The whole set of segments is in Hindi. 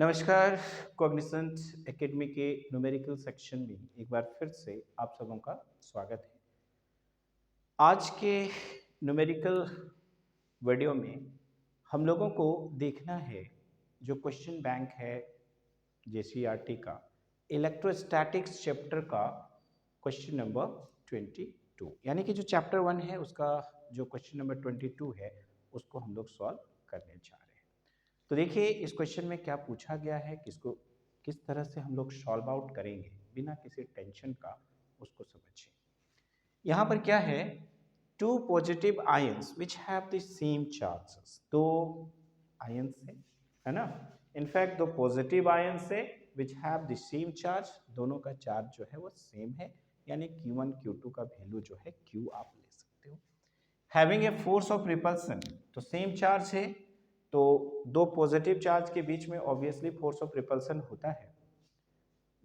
नमस्कार। कॉग्निसेंट एकेडमी के न्यूमेरिकल सेक्शन में एक बार फिर से आप सबों का स्वागत है। आज के न्यूमेरिकल वीडियो में हम लोगों को देखना है जो क्वेश्चन बैंक है जेसीईआरटी का इलेक्ट्रोस्टैटिक्स चैप्टर का क्वेश्चन नंबर 22, यानी कि जो चैप्टर 1 है उसका जो क्वेश्चन नंबर 22 है उसको हम लोग सॉल्व करने जा रहे हैं। तो देखिए इस क्वेश्चन में क्या पूछा गया है, किस तरह से हम लोग सॉल्व आउट करेंगे बिना किसी टेंशन का, उसको समझिए। यहाँ पर क्या है, two positive ions which have the same charges, दो आयंस है, है ना। इनफैक्ट दो पॉजिटिव आयंस है which have the same charge, दोनों का चार्ज जो है वो सेम है, यानी Q1 Q2 का वैल्यू जो है Q आप ले सकते हो। Having a force of repulsion, तो सेम चार्ज है तो दो पॉजिटिव चार्ज के बीच में ऑब्वियसली फोर्स ऑफ रिपल्सन होता है,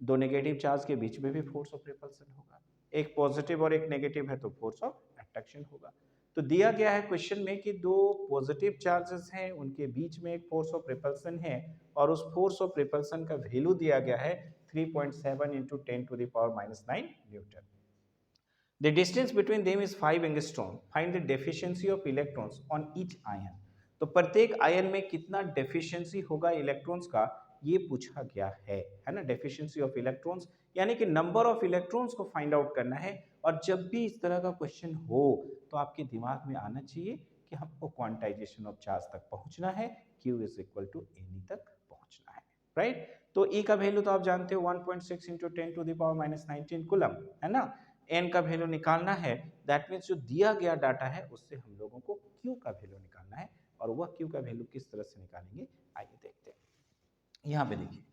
दो नेगेटिव चार्ज के बीच में भी फोर्स ऑफ रिपल्सन होगा, एक पॉजिटिव और एक नेगेटिव है तो फोर्स ऑफ अट्रैक्शन होगा। तो दिया गया है क्वेश्चन में कि दो पॉजिटिव चार्जेस हैं, उनके बीच में एक फोर्स ऑफ रिपल्सन है और उस फोर्स ऑफ रिपल्सन का वैल्यू दिया गया है 3.7 into 10⁻⁹ Newton. The distance between them is 5 angstrom. Find the deficiency of electrons on each ion. तो प्रत्येक आयन में कितना डेफिशिएंसी होगा इलेक्ट्रॉन्स का, ये पूछा गया है ना। डेफिशिएंसी ऑफ इलेक्ट्रॉन्स यानी कि नंबर ऑफ इलेक्ट्रॉन्स को फाइंड आउट करना है। और जब भी इस तरह का क्वेश्चन हो तो आपके दिमाग में आना चाहिए कि हमको क्वांटाइजेशन ऑफ चार्ज तक पहुंचना है, Q is equal to N E तक पहुंचना है, राइट। तो E का वैल्यू तो आप जानते हो 1.6 इंटू 10⁻⁻19 कूलम, है ना। n का वैल्यू निकालना है, दैट मीन्स जो दिया गया डाटा है उससे हम लोगों को Q का वैल्यू निकालना है। और वह Q का वैल्यू किस तरह से निकालेंगे आइए देखते हैं। यहाँ पे देखिए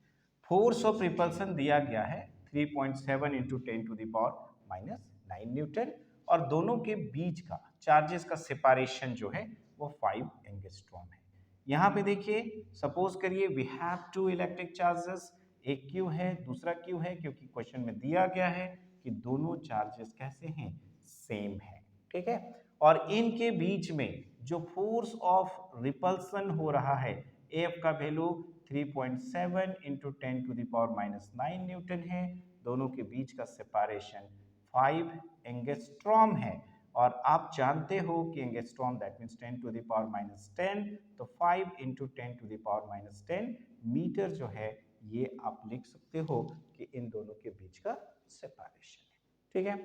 फोर्स ऑफ रिपल्सन दिया गया है 3.7 इंटू 10⁻⁹ न्यूटन और दोनों के बीच का चार्जेस का सेपरेशन जो है वो 5 एंगस्ट्रॉम है। यहाँ पे देखिए सपोज करिए we have two electric charges, एक Q है दूसरा Q है, क्योंकि क्वेश्चन में दिया गया है कि दोनों चार्जेस कैसे हैं, सेम है, ठीक है। और इनके बीच में जो फोर्स ऑफ रिपल्सन हो रहा है F का वैल्यू 3.7 इंटू 10⁻⁹ न्यूटन है, दोनों के बीच का सेपरेशन 5 एंगस्ट्रॉम है। और आप जानते हो कि एंगस्ट्रॉम दैट मीन्स 10⁻⁻10, तो 5 इंटू 10⁻⁻10 मीटर जो है ये आप लिख सकते हो कि इन दोनों के बीच का सेपरेशन है, ठीक है।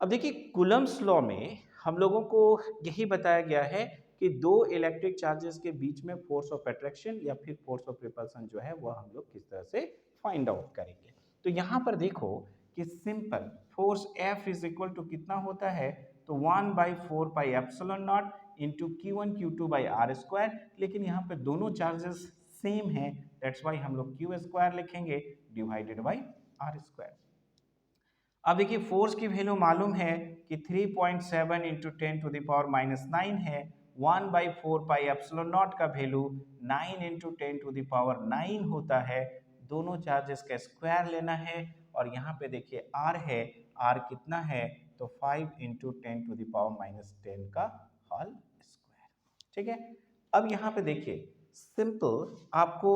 अब देखिए कूलम्स लॉ में हम लोगों को यही बताया गया है कि दो इलेक्ट्रिक चार्जेस के बीच में फोर्स ऑफ अट्रैक्शन या फिर फोर्स ऑफ रिपल्सन जो है वह हम लोग किस तरह से फाइंड आउट करेंगे। तो यहाँ पर देखो कि simple force F is equal to कितना होता है, तो 1/4πε0 into Q1 Q2 by are square, लेकिन यहाँ पे दोनों चार्जेस सेम है, दैट्स वाई हम लोग Q स्क्वायर लिखेंगे डिवाइडेड बाई आर स्क्वायर। अब देखिए फोर्स की वैल्यू मालूम है कि 3.7 इंटू 10⁻⁹ है, 1/4πε0 का वैल्यू 9 इंटू 10⁻⁹ होता है, दोनों चार्जेस का स्क्वायर लेना है। और यहाँ पे देखिए R है, R कितना है, तो 5 इंटू 10⁻⁻10 का होल स्क्वायर, ठीक है। अब यहाँ पे देखिए सिंपल आपको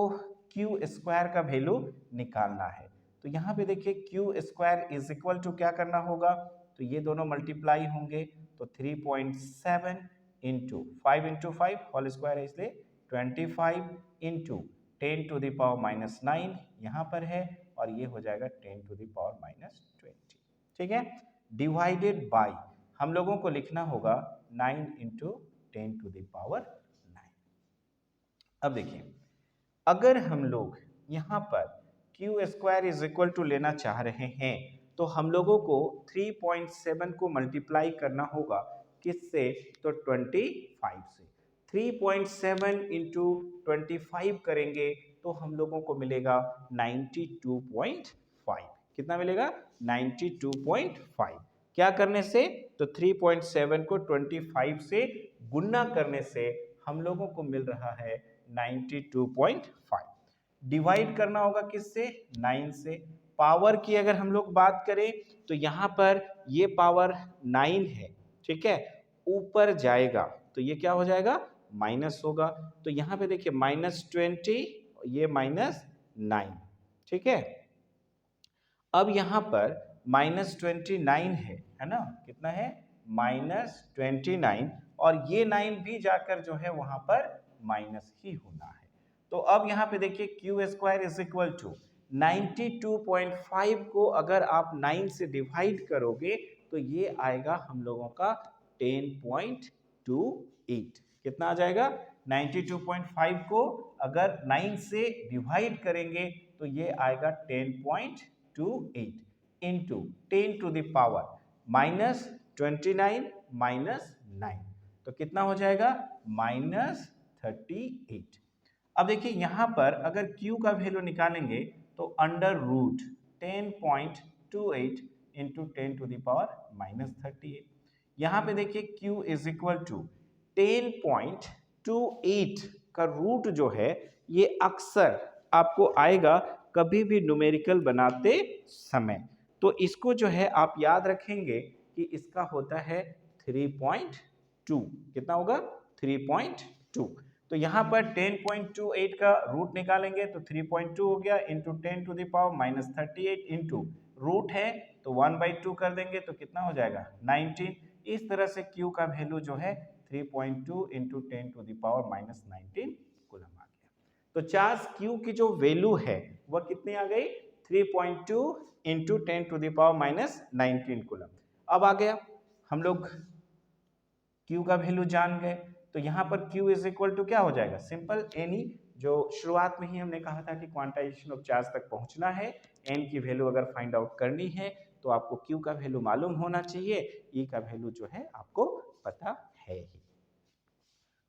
Q स्क्वायर का वैल्यू निकालना है। तो यहाँ पे देखिए Q square is equal to क्या करना होगा, तो ये दोनों मल्टीप्लाई होंगे, तो 3.7 इंटू 5 इंटू 5 होल स्क्वायर है इसलिए 25 इंटू 10⁻⁻9 यहाँ पर है और ये हो जाएगा 10⁻⁻20, ठीक है। डिवाइडेड बाई हम लोगों को लिखना होगा 9 इंटू 10⁻9। अब देखिए अगर हम लोग यहाँ पर Q square is equal to लेना चाह रहे हैं तो हम लोगों को 3.7 को मल्टीप्लाई करना होगा किससे, तो 25 से। 3.7 इंटू 25 करेंगे तो हम लोगों को मिलेगा 92.5। कितना मिलेगा, 92.5। क्या करने से, तो 3.7 को 25 से गुना करने से हम लोगों को मिल रहा है 92.5। डिवाइड करना होगा किससे, 9 से। पावर की अगर हम लोग बात करें तो यहाँ पर ये पावर 9 है, ठीक है, ऊपर जाएगा तो ये क्या हो जाएगा, माइनस होगा। तो यहाँ पे देखिए -20 ये -9, ठीक है। अब यहाँ पर -29 है ना, कितना है -29, और ये 9 भी जाकर जो है वहां पर माइनस ही होना है। तो अब यहाँ पे देखिए Q square is equal to 92.5 को अगर आप 9 से डिवाइड करोगे तो ये आएगा हम लोगों का 10.28। कितना आ जाएगा? 92.5 को अगर 9 से डिवाइड करेंगे तो ये आएगा 10.28 इंटू 10 टू द पावर -29 -9, तो कितना हो जाएगा? -38। अब देखिए यहां पर अगर Q का वैल्यू निकालेंगे तो under root 10.28 into 10 to the power -38। यहाँ पे देखिए Q इज इक्वल टू 10.28 का रूट जो है ये अक्सर आपको आएगा कभी भी न्यूमेरिकल बनाते समय। तो इसको जो है आप याद रखेंगे कि इसका होता है 3.2। कितना होगा? 3.2। तो यहाँ पर 10.28 का रूट निकालेंगे तो 3.2 हो गया into 10 to the power -38 into root है तो 1/2 कर देंगे तो कितना हो जाएगा? 19। इस तरह से Q का वैल्यू जो है 3.2 into 10 to the power -19 coulomb आ गया। तो चार्ज Q की जो वैल्यू है वह कितनी आ गई? 3.2 into 10 to the power -19 coulomb. अब आ गया, हम लोग Q का वैल्यू जान गए तो यहाँ पर Q इज इक्वल टू क्या हो जाएगा? सिंपल एनी, जो शुरुआत में ही हमने कहा था कि क्वांटाइजेशन ऑफ चार्ज तक पहुंचना है, n की वैल्यू अगर फाइंड आउट करनी है तो आपको Q का वैल्यू मालूम होना चाहिए, E का वैल्यू जो है आपको पता है ही।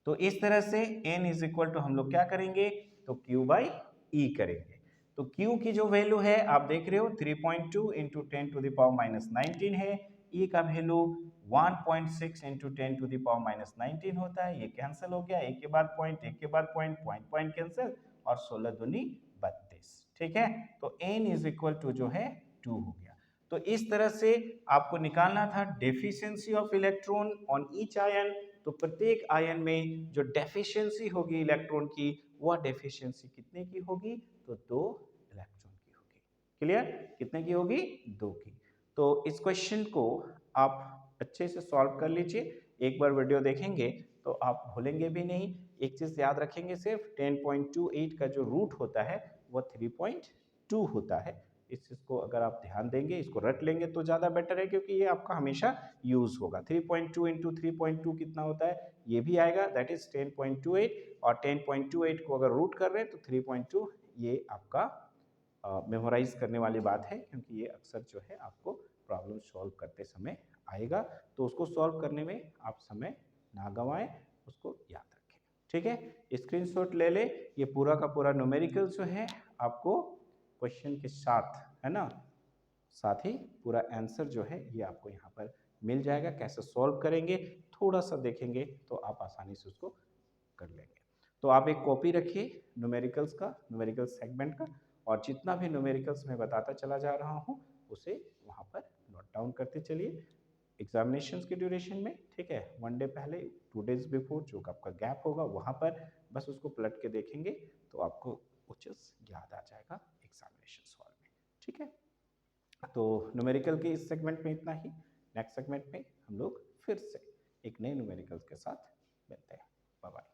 तो इस तरह से n इज इक्वल टू हम लोग क्या करेंगे? तो Q बाई E करेंगे। तो Q की जो वैल्यू है आप देख रहे हो 3.2 इंटू 10 टू द पावर -19 है। E का value 1.6 into 10 to the power -19 होता है। ये कैंसिल हो गया, एक के बाद पॉइंट, एक के बाद पॉइंट, पॉइंट पॉइंट कैंसिल, और 16 दूनी 32। ठीक है, तो n इज इक्वल टू जो है 2 हो गया। तो इस तरह से आपको निकालना था deficiency of electron on each ion. तो प्रत्येक आयन में जो डेफिशिएंसी होगी इलेक्ट्रॉन की, वह डेफिशिएंसी कितने की होगी? तो 2 इलेक्ट्रॉन की होगी। क्लियर? कितने की होगी? 2 की। तो इस क्वेश्चन को आप अच्छे से सॉल्व कर लीजिए। एक बार वीडियो देखेंगे तो आप भूलेंगे भी नहीं। एक चीज याद रखेंगे, सिर्फ 10.28 का जो रूट होता है वह 3.2 होता है। इस चीज को अगर आप ध्यान देंगे, इसको रट लेंगे तो ज्यादा बेटर है, क्योंकि ये आपका हमेशा यूज होगा। 3.2 इंटू 3.2 कितना होता है? ये भी आएगा, दैट इज 10.28, और 10.28 को अगर रूट कर रहे हैं तो 3.2, ये आपका मेमोराइज करने वाली बात है, क्योंकि ये अक्सर जो है आपको प्रॉब्लम सॉल्व करते समय आएगा। तो उसको सॉल्व करने में आप समय ना गंवाएं, उसको याद रखें। ठीक है, स्क्रीनशॉट ले ले। ये पूरा का पूरा न्यूमेरिकल जो है आपको क्वेश्चन के साथ, है ना, साथ ही पूरा आंसर जो है ये आपको यहाँ पर मिल जाएगा। कैसे सॉल्व करेंगे थोड़ा सा देखेंगे तो आप आसानी से उसको कर लेंगे। तो आप एक कॉपी रखिए न्यूमेरिकल्स का, न्यूमेरिकल सेगमेंट का, और जितना भी न्यूमेरिकल्स मैं बताता चला जा रहा हूँ उसे वहाँ पर नोट डाउन करते चलिए एग्जामिनेशंस के ड्यूरेशन में। ठीक है, 1 डे पहले, 2 डेज बिफोर जो आपका गैप होगा वहाँ पर बस उसको पलट के देखेंगे तो आपको वो चीज़ याद आ जाएगा एग्जामिनेशन हॉल में। ठीक है, तो न्यूमेरिकल के इस सेगमेंट में इतना ही। नेक्स्ट सेगमेंट में हम लोग फिर से एक नए न्यूमेरिकल्स के साथ मिलते हैं। Bye bye.